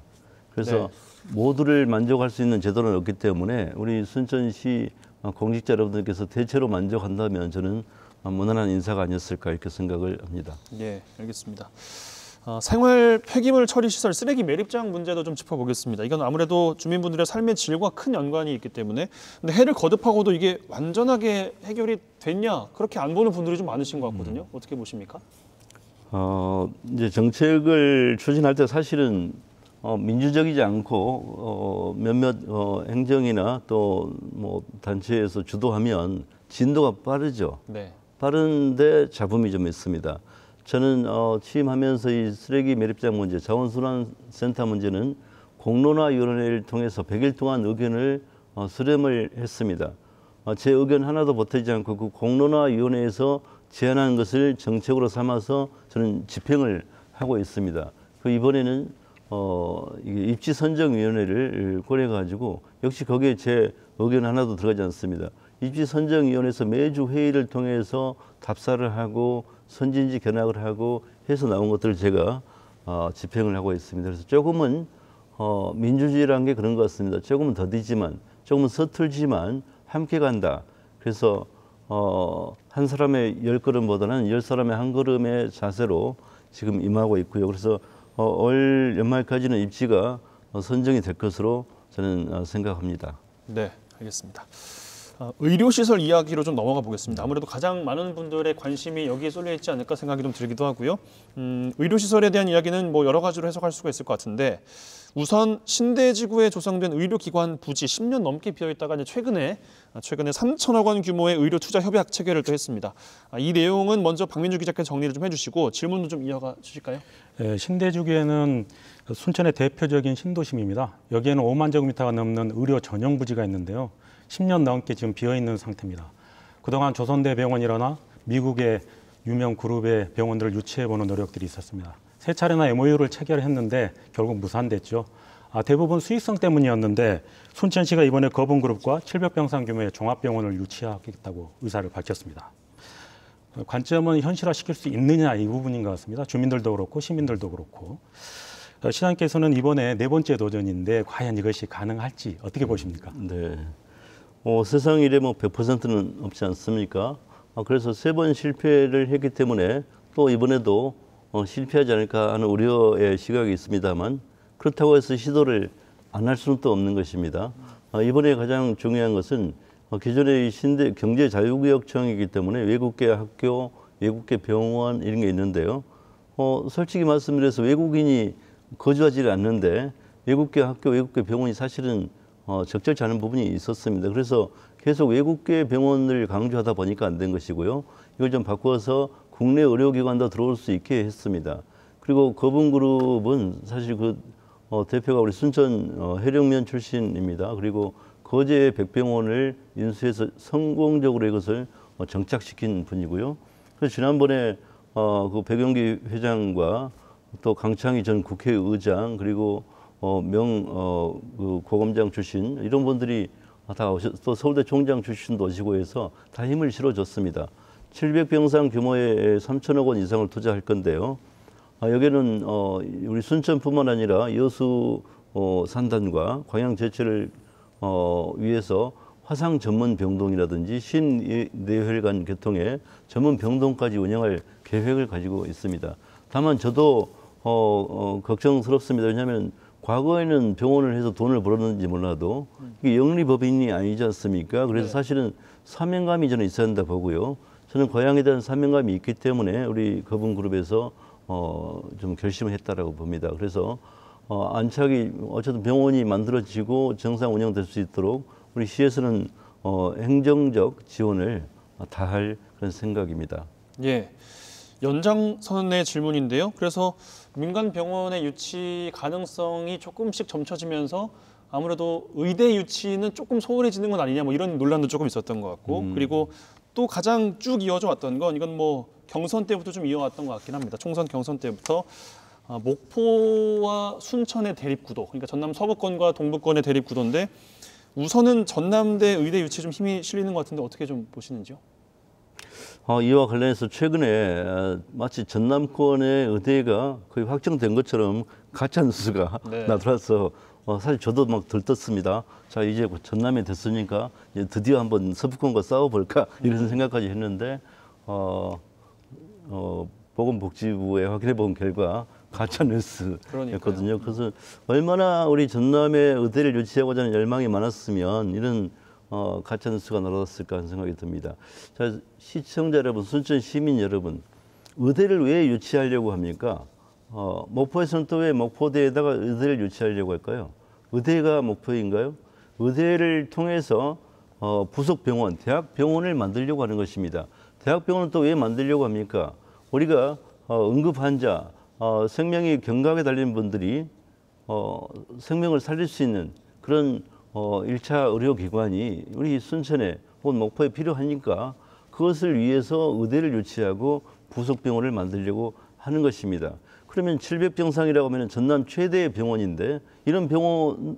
그래서 모두를 만족할 수 있는 제도는 없기 때문에 우리 순천시 공직자 여러분들께서 대체로 만족한다면 저는 무난한 인사가 아니었을까 이렇게 생각을 합니다. 예, 알겠습니다. 생활 폐기물 처리 시설 쓰레기 매립장 문제도 좀 짚어보겠습니다. 이건 아무래도 주민분들의 삶의 질과 큰 연관이 있기 때문에 근데 해를 거듭하고도 이게 완전하게 해결이 됐냐 그렇게 안 보는 분들이 좀 많으신 것 같거든요. 어떻게 보십니까? 이제 정책을 추진할 때 사실은 민주적이지 않고 몇몇 행정이나 또 뭐 단체에서 주도하면 진도가 빠르죠. 네. 빠른데 잡음이 좀 있습니다. 저는 취임하면서 이 쓰레기 매립장 문제, 자원순환센터 문제는 공론화위원회를 통해서 100일 동안 의견을 수렴을 했습니다. 제 의견 하나도 보태지 않고 그 공론화위원회에서 제안한 것을 정책으로 삼아서 저는 집행을 하고 있습니다. 그 이번에는 이게 입지선정위원회를 꾸려가지고 역시 거기에 제 의견 하나도 들어가지 않습니다. 입지선정위원회에서 매주 회의를 통해서 답사를 하고 선진지 견학을 하고 해서 나온 것들을 제가 집행을 하고 있습니다. 그래서 조금은 민주주의라는 게 그런 것 같습니다. 조금은 더디지만 조금은 서툴지만 함께 간다. 그래서 한 사람의 10걸음보다는 10사람의 한 걸음의 자세로 지금 임하고 있고요. 그래서 올 연말까지는 입지가 선정이 될 것으로 저는 생각합니다. 네, 알겠습니다. 의료시설 이야기로 좀 넘어가 보겠습니다. 아무래도 가장 많은 분들의 관심이 여기에 쏠려 있지 않을까 생각이 좀 들기도 하고요. 의료시설에 대한 이야기는 뭐 여러 가지로 해석할 수가 있을 것 같은데 우선 신대지구에 조성된 의료기관 부지 10년 넘게 비어있다가 이제 최근에 3천억 원 규모의 의료 투자 협약 체결을 또 했습니다. 이 내용은 먼저 박민주 기자께서 정리를 좀 해주시고 질문도 좀 이어가 주실까요? 신대주기에는 순천의 대표적인 신도심입니다. 여기에는 5만 제곱미터가 넘는 의료 전용 부지가 있는데요. 10년 넘게 지금 비어 있는 상태입니다. 그동안 조선대병원이라나 미국의 유명 그룹의 병원들을 유치해보는 노력들이 있었습니다. 세 차례나 MOU를 체결했는데 결국 무산됐죠. 대부분 수익성 때문이었는데 순천시가 이번에 거분그룹과 700병상 규모의 종합병원을 유치하겠다고 의사를 밝혔습니다. 관점은 현실화시킬 수 있느냐 이 부분인 것 같습니다. 주민들도 그렇고 시민들도 그렇고. 시장께서는 이번에 네 번째 도전인데 과연 이것이 가능할지 어떻게 보십니까? 네. 세상 일에 뭐 100%는 없지 않습니까? 그래서 세 번 실패를 했기 때문에 또 이번에도 실패하지 않을까 하는 우려의 시각이 있습니다만 그렇다고 해서 시도를 안 할 수는 또 없는 것입니다. 이번에 가장 중요한 것은 기존의 신대 경제자유구역청이기 때문에 외국계 학교, 외국계 병원 이런 게 있는데요. 솔직히 말씀드려서 외국인이 거주하지 않는데 외국계 학교, 외국계 병원이 사실은 적절치 않은 부분이 있었습니다. 그래서 계속 외국계 병원을 강조하다 보니까 안 된 것이고요. 이걸 좀 바꿔서 국내 의료기관도 들어올 수 있게 했습니다. 그리고 거분그룹은 사실 대표가 우리 순천 해령면 출신입니다. 그리고 거제 백병원을 인수해서 성공적으로 이것을 정착시킨 분이고요. 그래서 지난번에 그 백용기 회장과 또 강창희 전 국회의장 그리고 그 고검장 출신 이런 분들이 다 또 서울대 총장 출신도 오시고 해서 다 힘을 실어줬습니다. 700병상 규모의 3천억 원 이상을 투자할 건데요. 여기는 우리 순천뿐만 아니라 여수 산단과 광양 제철을 위해서 화상 전문 병동이라든지 신내혈관 계통의 전문 병동까지 운영할 계획을 가지고 있습니다. 다만 저도 걱정스럽습니다. 왜냐하면 과거에는 병원을 해서 돈을 벌었는지 몰라도 이게 영리법인이 아니지 않습니까? 그래서 네. 사실은 사명감이 저는 있어야 한다 보고요. 저는 고향에 대한 사명감이 있기 때문에 우리 거분그룹에서 좀 결심을 했다라고 봅니다. 그래서 안착이 어쨌든 병원이 만들어지고 정상 운영될 수 있도록 우리 시에서는 행정적 지원을 다할 그런 생각입니다. 예. 연장선의 질문인데요. 그래서 민간 병원의 유치 가능성이 조금씩 점쳐지면서 아무래도 의대 유치는 조금 소홀해지는 건 아니냐 뭐 이런 논란도 조금 있었던 것 같고 그리고 또 가장 쭉 이어져 왔던 건 이건 뭐 경선 때부터 좀 이어왔던 것 같긴 합니다. 총선 경선 때부터 목포와 순천의 대립구도, 그러니까 전남 서부권과 동부권의 대립구도인데 우선은 전남대 의대 유치에 좀 힘이 실리는 것 같은데 어떻게 좀 보시는지요? 이와 관련해서 최근에 마치 전남권의 의대가 거의 확정된 것처럼 가짜 뉴스가 네. 나돌아서 사실 저도 막 들떴습니다. 자, 이제 전남이 됐으니까 이제 드디어 한번 서부권과 싸워볼까 이런 생각까지 했는데 보건복지부에 확인해본 결과 가짜 뉴스였거든요. 그래서 얼마나 우리 전남에 의대를 유치하고자 하는 열망이 많았으면 이런 가짜 뉴스가 나왔을까 하는 생각이 듭니다. 자, 시청자 여러분, 순천 시민 여러분, 의대를 왜 유치하려고 합니까? 목포에서는 또 왜 목포대에다가 의대를 유치하려고 할까요? 의대가 목표인가요? 의대를 통해서 부속 병원, 대학 병원을 만들려고 하는 것입니다. 대학 병원은 또 왜 만들려고 합니까? 우리가 응급 환자, 생명이 경각에 달린 분들이 생명을 살릴 수 있는 그런 1차 의료기관이 우리 순천에 혹은 목포에 필요하니까 그것을 위해서 의대를 유치하고 부속병원을 만들려고 하는 것입니다. 그러면 700병상이라고 하면 전남 최대의 병원인데 이런 병원이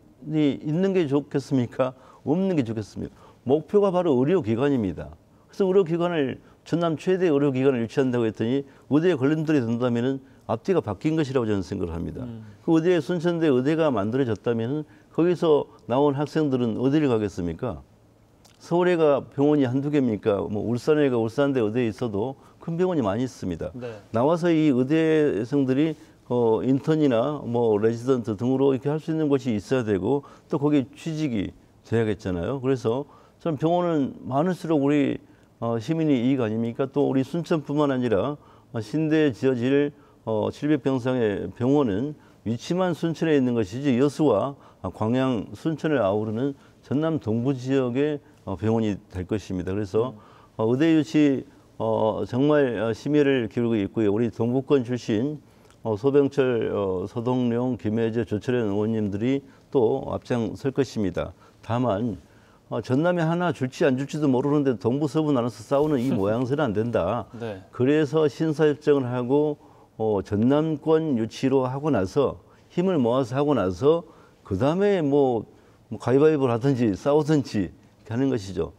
있는 게 좋겠습니까? 없는 게 좋겠습니까? 목표가 바로 의료기관입니다. 그래서 의료기관을 전남 최대 의료기관을 유치한다고 했더니 의대에 걸림돌이 된다면 앞뒤가 바뀐 것이라고 저는 생각을 합니다. 그 의대 순천대 의대가 만들어졌다면 거기서 나온 학생들은 어디를 가겠습니까? 서울에가 병원이 한두 개입니까? 뭐 울산에가 울산대 의대에 있어도 큰 병원이 많이 있습니다. 네. 나와서 이 의대생들이 인턴이나 뭐 레지던트 등으로 이렇게 할 수 있는 곳이 있어야 되고 또 거기 취직이 돼야겠잖아요. 그래서 저는 병원은 많을수록 우리 시민이 이익 아닙니까? 또 우리 순천뿐만 아니라 신대에 지어질 700병상의 병원은 위치만 순천에 있는 것이지 여수와 광양, 순천을 아우르는 전남 동부 지역의 병원이 될 것입니다. 그래서 의대 유치 정말 심혈을 기울이고 있고요. 우리 동부권 출신 소병철, 서동룡, 김혜재, 조철현 의원님들이 또 앞장설 것입니다. 다만 전남에 하나 줄지 안 줄지도 모르는데 동부 서부 나눠서 싸우는 이 모양새는 안 된다. 네. 그래서 신사협정을 하고 전남권 유치로 하고 나서 힘을 모아서 하고 나서 그 다음에 뭐 가위바위보를 하든지 싸우든지 이렇게 하는 것이죠.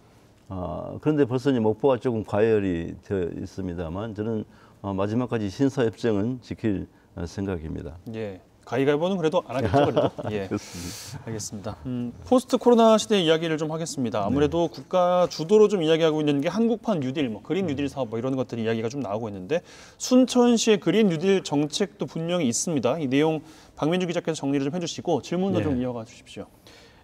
그런데 벌써 이제 목포가 조금 과열이 되어 있습니다만 저는 마지막까지 신사협정은 지킬 생각입니다. 예. 가위바위보는 그래도 안 하겠죠, 그래도. 예. 그렇습니다. 알겠습니다. 포스트 코로나 시대 이야기를 좀 하겠습니다. 아무래도 국가 주도로 좀 이야기하고 있는 게 한국판 뉴딜, 뭐 그린 뉴딜 사업 뭐 이런 것들이 이야기가 좀 나오고 있는데 순천시의 그린 뉴딜 정책도 분명히 있습니다. 이 내용 박민주 기자께서 정리를 좀 해주시고 질문도 네. 좀 이어가 주십시오.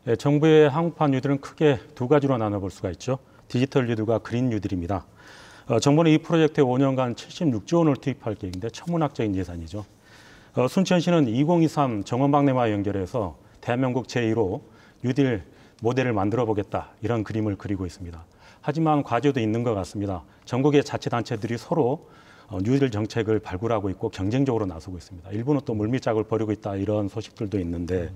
예, 정부의 한국판 뉴딜은 크게 두 가지로 나눠볼 수가 있죠. 디지털 뉴딜과 그린 뉴딜입니다. 정부는 이 프로젝트에 5년간 76조 원을 투입할 계획인데 천문학적인 예산이죠. 순천시는 2023 정원박람회와 연결해서 대한민국 제1호 뉴딜 모델을 만들어 보겠다 이런 그림을 그리고 있습니다. 하지만 과제도 있는 것 같습니다. 전국의 자치단체들이 서로 뉴딜 정책을 발굴하고 있고 경쟁적으로 나서고 있습니다. 일부는 또 물밑작업을 벌이고 있다 이런 소식들도 있는데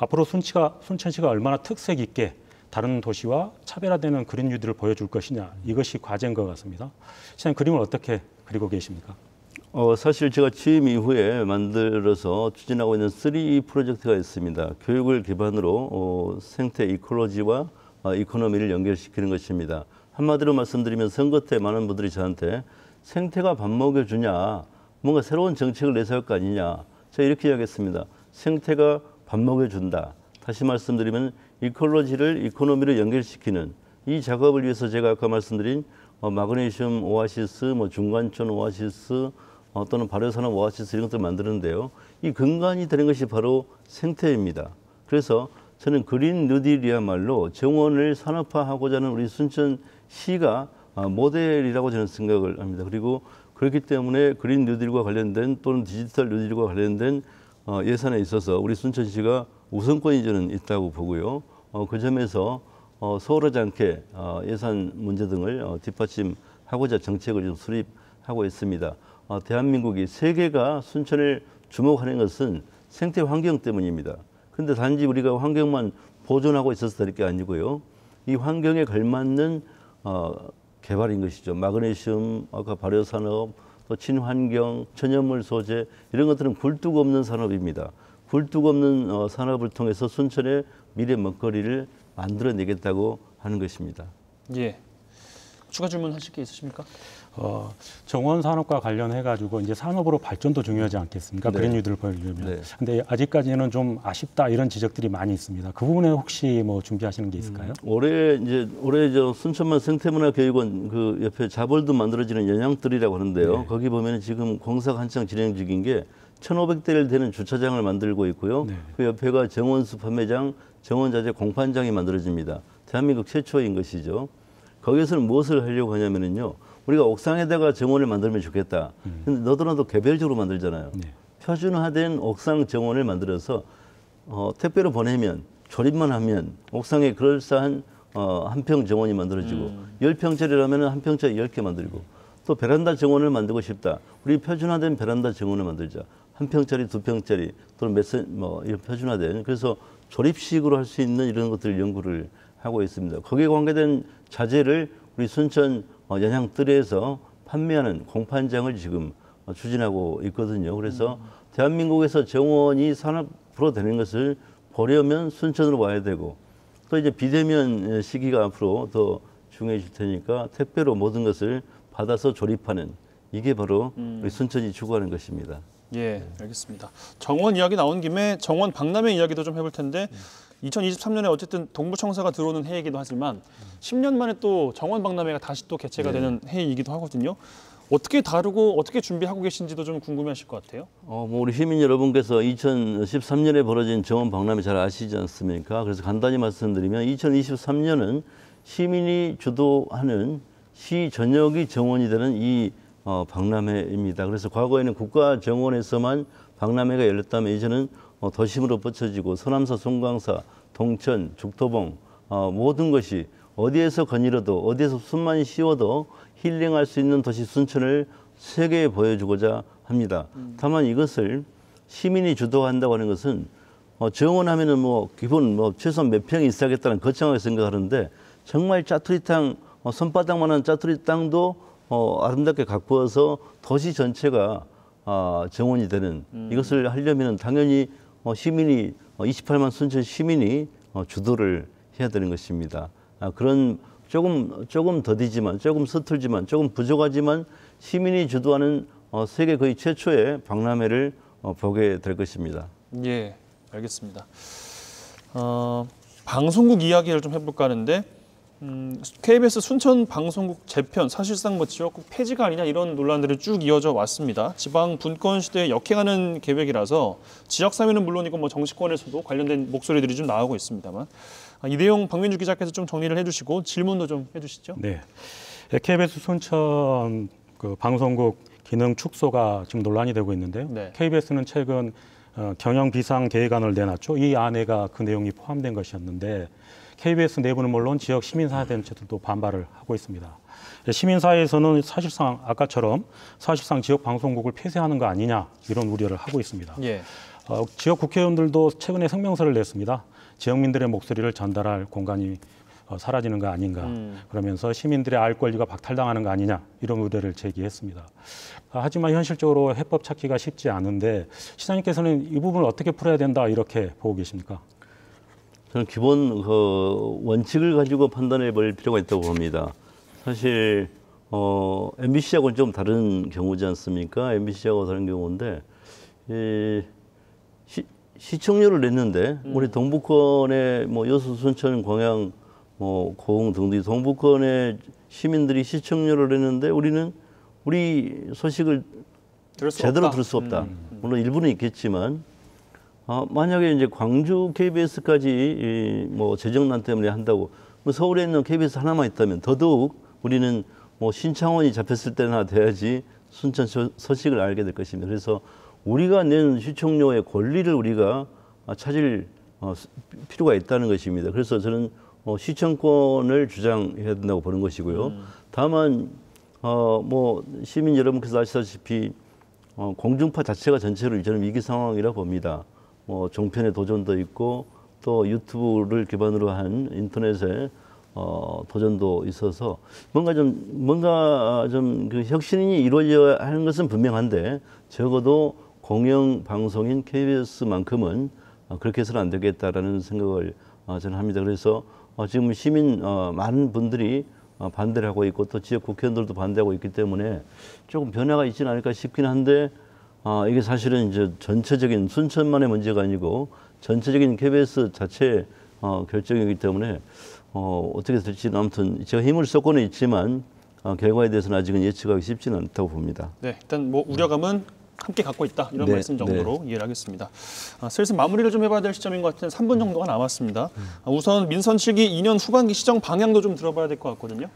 앞으로 순천시가 얼마나 특색 있게 다른 도시와 차별화되는 그린 뉴딜을 보여줄 것이냐 이것이 과제인 것 같습니다. 시장님 그림을 어떻게 그리고 계십니까? 사실 제가 취임 이후에 만들어서 추진하고 있는 3 프로젝트가 있습니다. 교육을 기반으로 생태 이콜로지와 이코노미를 연결시키는 것입니다. 한마디로 말씀드리면 선거 때 많은 분들이 저한테 생태가 밥 먹여주냐, 뭔가 새로운 정책을 내세울 거 아니냐. 제가 이렇게 이야기했습니다. 생태가 밥 먹여준다. 다시 말씀드리면 이콜로지를 이코노미를 연결시키는 이 작업을 위해서 제가 아까 말씀드린 마그네슘 오아시스, 중간촌 오아시스, 또는 발효산업 오아시스 이런 것들을 만드는데요. 이 근간이 되는 것이 바로 생태입니다. 그래서 저는 그린 뉴딜이야말로 정원을 산업화하고자 하는 우리 순천시가 모델이라고 저는 생각을 합니다. 그리고 그렇기 때문에 그린 뉴딜과 관련된 또는 디지털 뉴딜과 관련된 예산에 있어서 우리 순천시가 우선권이 저는 있다고 보고요. 그 점에서 소홀하지 않게 예산 문제 등을 뒷받침하고자 정책을 좀 수립하고 있습니다. 대한민국이 세계가 순천을 주목하는 것은 생태 환경 때문입니다. 그런데 단지 우리가 환경만 보존하고 있어서 될 게 아니고요. 이 환경에 걸맞는 개발인 것이죠. 마그네슘, 아까 발효산업, 또 친환경, 천연물 소재 이런 것들은 굴뚝 없는 산업입니다. 굴뚝 없는 산업을 통해서 순천의 미래 먹거리를 만들어내겠다고 하는 것입니다. 예. 추가 질문하실 게 있으십니까? 정원 산업과 관련해 가지고 이제 산업으로 발전도 중요하지 않겠습니까? 네. 그린 뉴딜을 보여주려면. 네. 근데 아직까지는 좀 아쉽다 이런 지적들이 많이 있습니다. 그 부분에 혹시 뭐 준비하시는 게 있을까요? 올해 저 순천만 생태문화교육원 그 옆에 자벌도 만들어지는 연양뜰이라고 하는데요. 네. 거기 보면 지금 공사가 한창 진행 중인 게 1,500대를 되는 주차장을 만들고 있고요. 네. 그 옆에가 정원수 판매장, 정원자재 공판장이 만들어집니다. 대한민국 최초인 것이죠. 거기서는 무엇을 하려고 하냐면요. 우리가 옥상에다가 정원을 만들면 좋겠다. 근데 너도나도 개별적으로 만들잖아요. 네. 표준화된 옥상 정원을 만들어서 택배로 보내면 조립만 하면 옥상에 그럴싸한 한 평 정원이 만들어지고 10평짜리라면 한 평짜리 10개 만들고 또 베란다 정원을 만들고 싶다. 우리 표준화된 베란다 정원을 만들자. 한 평짜리, 2평짜리 또는 이런 표준화된 그래서 조립식으로 할 수 있는 이런 것들을 연구를 하고 있습니다. 거기에 관계된 자재를 우리 순천 연양뜰에서 판매하는 공판장을 지금 추진하고 있거든요. 그래서 대한민국에서 정원이 산업으로 되는 것을 보려면 순천으로 와야 되고 또 이제 비대면 시기가 앞으로 더 중요해질 테니까 택배로 모든 것을 받아서 조립하는 이게 바로 우리 순천이 추구하는 것입니다. 예, 알겠습니다. 정원 이야기 나온 김에 정원 박람회 이야기도 좀 해볼 텐데 2023년에 어쨌든 동부청사가 들어오는 해이기도 하지만 10년 만에 또 정원 박람회가 다시 또 개최가 되는 해이기도 하거든요. 어떻게 다루고 어떻게 준비하고 계신지도 좀 궁금해하실 것 같아요. 우리 시민 여러분께서 2013년에 벌어진 정원 박람회 잘 아시지 않습니까? 그래서 간단히 말씀드리면 2023년은 시민이 주도하는 시 전역이 정원이 되는 이 박람회입니다. 그래서 과거에는 국가 정원에서만 박람회가 열렸다면 이제는 도심으로 뻗쳐지고 서남사, 송광사, 동천, 죽도봉 모든 것이 어디에서 거닐어도 어디에서 숨만 쉬어도 힐링할 수 있는 도시 순천을 세계에 보여주고자 합니다. 다만 이것을 시민이 주도한다고 하는 것은 정원하면은 뭐 기본 뭐 최소한 몇 평이 있어야겠다는 거창하게 생각하는데 정말 짜투리 땅 손바닥만한 짜투리 땅도 아름답게 가꾸어서 도시 전체가 정원이 되는 이것을 하려면 당연히 시민이 28만 순천 시민이 주도를 해야 되는 것입니다. 그런 조금 더디지만 조금 서툴지만 조금 부족하지만 시민이 주도하는 세계 거의 최초의 박람회를 보게 될 것입니다. 예, 알겠습니다. 방송국 이야기를 좀 해볼까 하는데 KBS 순천 방송국 재편 사실상 뭐 지역국 폐지가 아니냐 이런 논란들이 쭉 이어져 왔습니다. 지방 분권 시대에 역행하는 계획이라서 지역 사회는 물론이고 뭐 정치권에서도 관련된 목소리들이 좀 나오고 있습니다만 이 내용 박민주 기자께서 좀 정리를 해주시고 질문도 좀 해주시죠. 네, KBS 순천 그 방송국 기능 축소가 지금 논란이 되고 있는데요. 네. KBS는 최근 경영 비상 계획안을 내놨죠. 이 안에가 그 내용이 포함된 것이었는데 KBS 내부는 물론 지역 시민사회단체들도 반발을 하고 있습니다. 시민사회에서는 사실상 아까처럼 사실상 지역 방송국을 폐쇄하는 거 아니냐 이런 우려를 하고 있습니다. 예. 지역 국회의원들도 최근에 성명서를 냈습니다. 지역민들의 목소리를 전달할 공간이 사라지는 거 아닌가 그러면서 시민들의 알 권리가 박탈당하는 거 아니냐 이런 우려를 제기했습니다. 하지만 현실적으로 해법 찾기가 쉽지 않은데 시장님께서는 이 부분을 어떻게 풀어야 된다 이렇게 보고 계십니까? 저는 기본 원칙을 가지고 판단해 볼 필요가 있다고 봅니다. 사실 MBC하고는 좀 다른 경우지 않습니까? MBC하고 다른 경우인데 시청료를 냈는데 우리 동북권의 뭐 여수, 순천, 광양, 뭐 고흥 등등 동북권의 시민들이 시청료를 냈는데 우리는 우리 소식을 제대로 들을 수 없다. 물론 일부는 있겠지만 만약에 이제 광주 KBS까지 뭐 재정난 때문에 한다고 뭐 서울에 있는 KBS 하나만 있다면 더더욱 우리는 뭐 신창원이 잡혔을 때나 돼야지 순천 소식을 알게 될 것입니다. 그래서 우리가 낸 시청료의 권리를 우리가 찾을 필요가 있다는 것입니다. 그래서 저는 시청권을 주장해야 된다고 보는 것이고요. 다만 뭐 시민 여러분께서 아시다시피 공중파 자체가 전체로 저는 위기 상황이라 봅니다. 뭐 종편의 도전도 있고 또 유튜브를 기반으로 한 인터넷의 도전도 있어서 뭔가 좀 그 혁신이 이루어져야 하는 것은 분명한데 적어도 공영 방송인 KBS만큼은 그렇게 해서는 안 되겠다라는 생각을 저는 합니다. 그래서 지금 시민 많은 분들이 반대를 하고 있고 또 지역 국회의원들도 반대하고 있기 때문에 조금 변화가 있지는 않을까 싶긴 한데 이게 사실은 이제 전체적인 순천만의 문제가 아니고 전체적인 KBS 자체 결정이기 때문에 어떻게 될지는 아무튼 제가 힘을 쏟고는 있지만 결과에 대해서는 아직은 예측하기 쉽지는 않다고 봅니다. 네, 일단 뭐 우려감은 함께 갖고 있다 이런 말씀 정도로 이해를 하겠습니다. 슬슬 마무리를 좀 해봐야 될 시점인 것 같은 3분 정도가 남았습니다. 우선 민선 7기 2년 후반기 시정 방향도 좀 들어봐야 될 것 같거든요.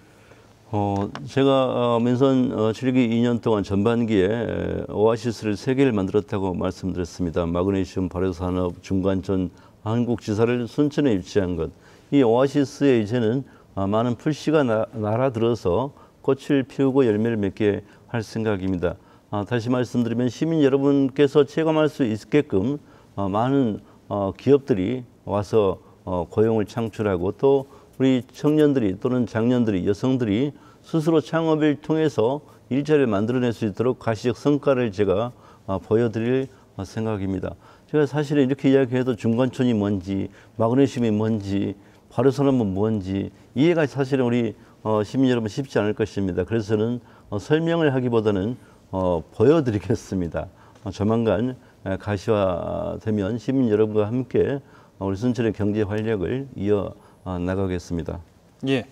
제가 민선 7기 2년 동안 전반기에 오아시스를 3개를 만들었다고 말씀드렸습니다. 마그네슘 발효산업, 중간촌, 한국지사를 순천에 유치한 것. 이 오아시스에 이제는 많은 풀씨가 날아들어서 꽃을 피우고 열매를 맺게 할 생각입니다. 다시 말씀드리면 시민 여러분께서 체감할 수 있게끔 많은 기업들이 와서 고용을 창출하고 또 우리 청년들이 또는 장년들이 여성들이 스스로 창업을 통해서 일자리를 만들어낼 수 있도록 가시적 성과를 제가 보여드릴 생각입니다. 제가 사실은 이렇게 이야기해도 중간촌이 뭔지 마그네슘이 뭔지 발효산업은 뭔지 이해가 사실은 우리 시민 여러분 쉽지 않을 것입니다. 그래서 저는 설명을 하기보다는 보여드리겠습니다. 조만간 가시화되면 시민 여러분과 함께 우리 순천의 경제 활력을 이어 나가겠습니다. 예,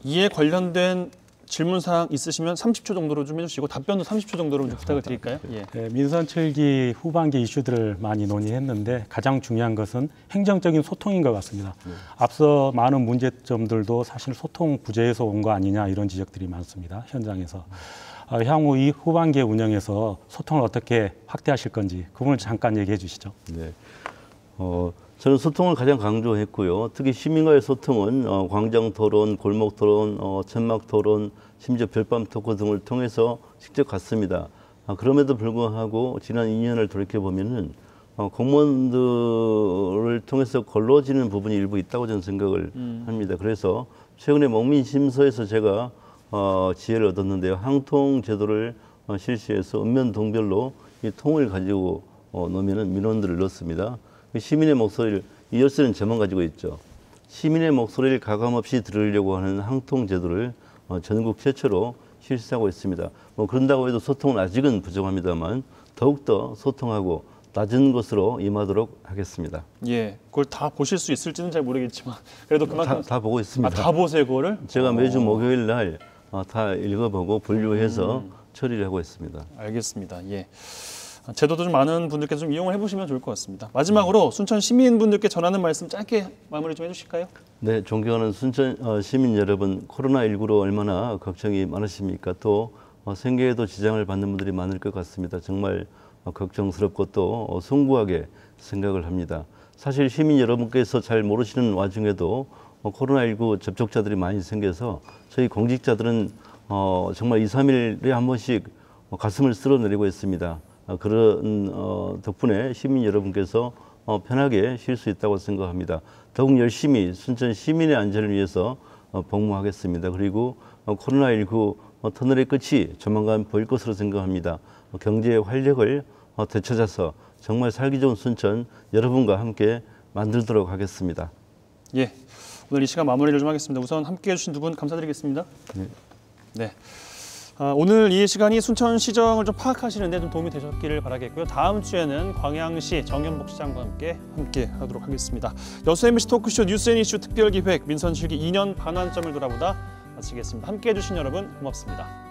이에 관련된 질문사항 있으시면 30초 정도로 좀 해주시고 답변도 30초 정도로 좀 부탁을 드릴까요? 예. 네, 민선 7기 후반기 이슈들을 많이 논의했는데 가장 중요한 것은 행정적인 소통인 것 같습니다. 앞서 많은 문제점들도 사실 소통 부재에서 온 거 아니냐 이런 지적들이 많습니다. 현장에서. 향후 이 후반기의 운영에서 소통을 어떻게 확대하실 건지 그 부분을 잠깐 얘기해 주시죠. 네. 저는 소통을 가장 강조했고요. 특히 시민과의 소통은 광장 토론, 골목 토론, 천막 토론, 심지어 별밤 토크 등을 통해서 직접 갔습니다. 그럼에도 불구하고 지난 2년을 돌이켜 보면은 공무원들을 통해서 걸러지는 부분이 일부 있다고 저는 생각을 합니다. 그래서 최근에 목민심서에서 제가 지혜를 얻었는데요. 항통 제도를 실시해서 읍면 동별로 이 통을 가지고 놓으면은 민원들을 넣습니다. 시민의 목소리를, 이 열쇠는 저만 가지고 있죠. 시민의 목소리를 가감없이 들으려고 하는 항통 제도를 전국 최초로 실시하고 있습니다. 그런다고 해도 소통은 아직은 부족합니다만 더욱더 소통하고 낮은 것으로 임하도록 하겠습니다. 예, 그걸 다 보실 수 있을지는 잘 모르겠지만 그래도 그만큼 다 보고 있습니다. 다 보세요, 그거를? 제가 매주 목요일 날 다 읽어보고 분류해서 처리를 하고 있습니다. 알겠습니다. 예. 제도도 좀 많은 분들께서 좀 이용을 해보시면 좋을 것 같습니다. 마지막으로 순천 시민분들께 전하는 말씀 짧게 마무리 좀 해주실까요? 네, 존경하는 순천 시민 여러분, 코로나19로 얼마나 걱정이 많으십니까? 또 생계에도 지장을 받는 분들이 많을 것 같습니다. 정말 걱정스럽고 또 숭고하게 생각을 합니다. 사실 시민 여러분께서 잘 모르시는 와중에도 코로나19 접촉자들이 많이 생겨서 저희 공직자들은 정말 2, 3일에 한 번씩 가슴을 쓸어내리고 있습니다. 그런 덕분에 시민 여러분께서 편하게 쉴 수 있다고 생각합니다. 더욱 열심히 순천 시민의 안전을 위해서 복무하겠습니다. 그리고 코로나19 터널의 끝이 조만간 보일 것으로 생각합니다. 경제의 활력을 되찾아서 정말 살기 좋은 순천 여러분과 함께 만들도록 하겠습니다. 예, 오늘 이 시간 마무리를 좀 하겠습니다. 우선 함께해 주신 두 분 감사드리겠습니다. 네. 오늘 이 시간이 순천시정을 좀 파악하시는데 좀 도움이 되셨기를 바라겠고요. 다음 주에는 광양시 정현복 시장과 함께 하도록 하겠습니다. 여수 MBC 토크쇼 뉴스 앤 이슈 특별기획 민선실기 2년 반환점을 돌아보다 마치겠습니다. 함께해 주신 여러분 고맙습니다.